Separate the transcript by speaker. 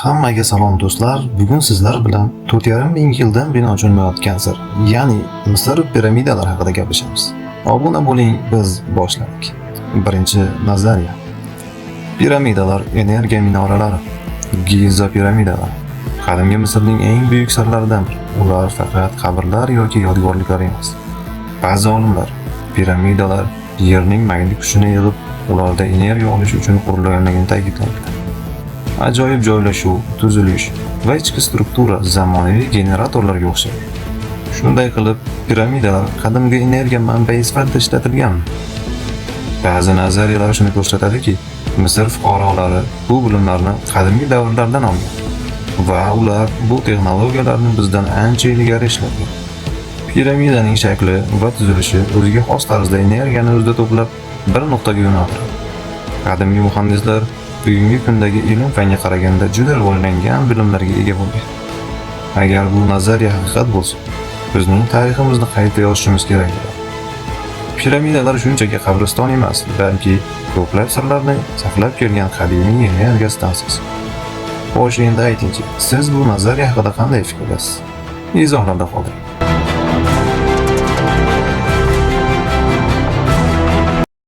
Speaker 1: Hammaga salom do'stlar. Bugun sizlar bilan 4,5 ming yildan beri ochilmayotgan sir, ya'ni Misr piramidalar haqida gaplashamiz. Obuna bo'ling, biz boshladik. Birinchi nazariya. Piramidalar energiya minoralari. Giza piramidalari qadimgi Misrning eng buyuk sirlaridan biri. Ular faqat qabrlar yoki yodgorliklar emas. Ba'zi olimlar piramidalar yerning magnit kuchini yig'ib, ularda energiya olish uchun qurilganligini ta'kidlamoqda. Ajoyib joylashuv, tuzilish va ichki struktura zamonaviy generatorlarga o'xshaydi. Shunday qilib, piramidalar qadimgi energiya manbai sifatida ishlatilgan. Ba'zi nazariyalar shuni ko'rsatadiki, Misr fuqarolari bu bilimlarni qadimgi davrlardan olgan va ular bu texnologiyalarni bizdan ancha ilgari ishlagan. Piramidaning shakli va tuzilishi o'ziga xos tarzda energiyani o'zida to'plab bir nuqtaga yo'naltiradi. Qadimgi muhandislar bugungi kundagi ilm-fanga qaraganda juda rivojlangan bilimlarga ega bo'lgan. Agar bu nazariya haqiqat bo'lsa, bizning tariximizni qayta yozishimiz kerak. Piramidalar shunchaki qabriston emas, balki ko'plab sirlarni saqlab kelgan qadimiy energiya stansiyasi. Xo'sh, endi aytingchi, siz bu nazariya haqida qanday fikrdasiz? Izohlarda qoldiring.